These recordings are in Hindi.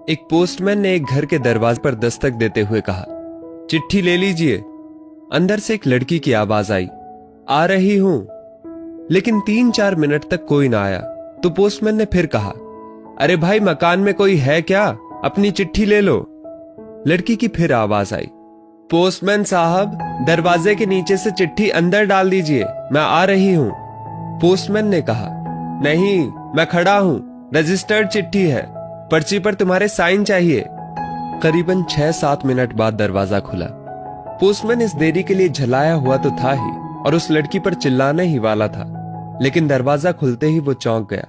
एक पोस्टमैन ने एक घर के दरवाजे पर दस्तक देते हुए कहा, चिट्ठी ले लीजिए। अंदर से एक लड़की की आवाज आई, आ रही हूं। लेकिन 3-4 मिनट तक कोई ना आया तो पोस्टमैन ने फिर कहा, अरे भाई, मकान में कोई है क्या? अपनी चिट्ठी ले लो। लड़की की फिर आवाज आई, पोस्टमैन साहब, दरवाजे के नीचे से चिट्ठी अंदर डाल दीजिए, मैं आ रही हूं। पोस्टमैन ने कहा, नहीं, मैं खड़ा हूं, रजिस्टर्ड चिट्ठी है, पर्ची पर तुम्हारे साइन चाहिए। करीबन 6-7 मिनट बाद दरवाजा खुला। पोस्टमैन इस देरी के लिए झलाया हुआ तो था ही और उस लड़की पर चिल्लाने ही वाला था, लेकिन दरवाजा खुलते ही वो चौंक गया।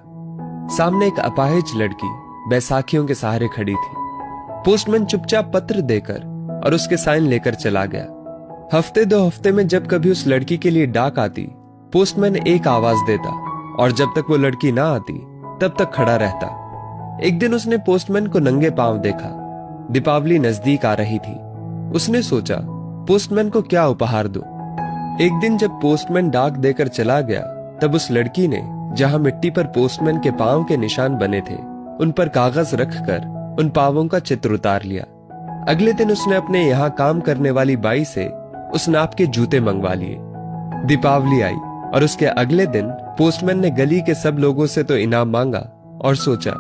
सामने एक अपाहिज लड़की बैसाखियों के सहारे खड़ी थी। पोस्टमैन चुपचाप पत्र देकर और उसके साइन लेकर चला गया। हफ्ते 2 हफ्ते में जब कभी उस लड़की के लिए डाक आती, पोस्टमैन एक आवाज देता और जब तक वो लड़की ना आती तब तक खड़ा रहता। एक दिन उसने पोस्टमैन को नंगे पांव देखा। दीपावली नजदीक आ रही थी। उसने सोचा, पोस्टमैन को क्या उपहार दूं। एक दिन जब पोस्टमैन डाक देकर चला गया, तब उस लड़की ने जहां मिट्टी पर पोस्टमैन के पांव के निशान बने थे, उन पर कागज रखकर उन पांवों का चित्र उतार लिया। अगले दिन उसने अपने यहां काम करने वाली बाई से उस नाप के जूते मंगवा लिए। दीपावली आई और उसके अगले दिन पोस्टमैन ने गली के सब लोगों से तो इनाम मांगा और सोचा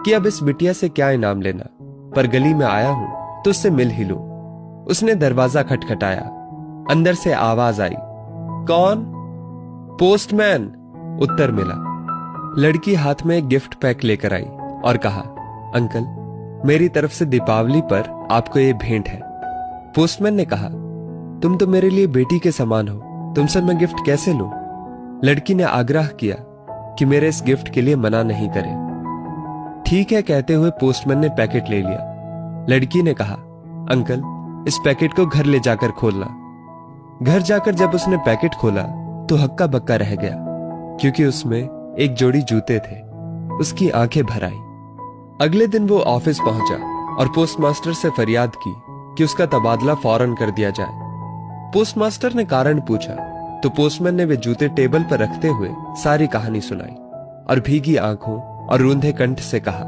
कि अब इस बिटिया से क्या इनाम लेना, पर गली में आया हूं तो उससे मिल ही लूं। उसने दरवाजा खटखटाया। अंदर से आवाज आई, कौन? पोस्टमैन, उत्तर मिला। लड़की हाथ में एक गिफ्ट पैक लेकर आई और कहा, अंकल, मेरी तरफ से दीपावली पर आपको ये भेंट है। पोस्टमैन ने कहा, तुम तो मेरे लिए बेटी के समान हो, तुमसे मैं गिफ्ट कैसे लूं? लड़की ने आग्रह किया कि मेरे इस गिफ्ट के लिए मना नहीं करें। ठीक है कहते हुए पोस्टमैन ने पैकेट ले लिया। लड़की ने कहा, अंकल, इस पैकेट को घर ले जाकर खोलना। घर जाकर जब उसने पैकेट खोला तो हक्का बक्का रह गया, क्योंकि उसमें एक जोड़ी जूते थे। उसकी आंखें भर आई। अगले दिन वो ऑफिस पहुंचा और पोस्टमास्टर से फरियाद की कि उसका तबादला फौरन कर दिया जाए। पोस्टमास्टर ने कारण पूछा तो पोस्टमैन ने वे जूते टेबल पर रखते हुए सारी कहानी सुनाई और भीगी आंखों और रूंधे कंठ से कहा,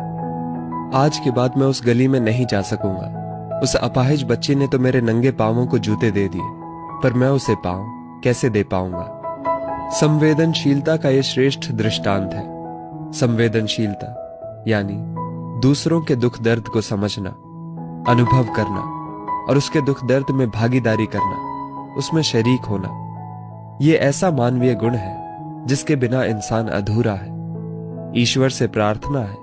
आज के बाद मैं उस गली में नहीं जा सकूंगा। उस अपाहिज बच्ची ने तो मेरे नंगे पांवों को जूते दे दिए, पर मैं उसे पांव कैसे दे पाऊंगा। संवेदनशीलता का यह श्रेष्ठ दृष्टांत है। संवेदनशीलता यानी दूसरों के दुख दर्द को समझना, अनुभव करना और उसके दुख दर्द में भागीदारी करना, उसमें शरीक होना। यह ऐसा मानवीय गुण है जिसके बिना इंसान अधूरा है। ईश्वर से प्रार्थना है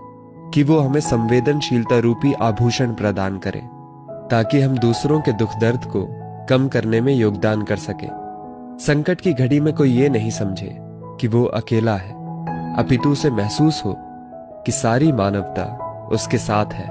कि वो हमें संवेदनशीलता रूपी आभूषण प्रदान करे, ताकि हम दूसरों के दुख दर्द को कम करने में योगदान कर सके। संकट की घड़ी में कोई ये नहीं समझे कि वो अकेला है, अपितु उसे महसूस हो कि सारी मानवता उसके साथ है।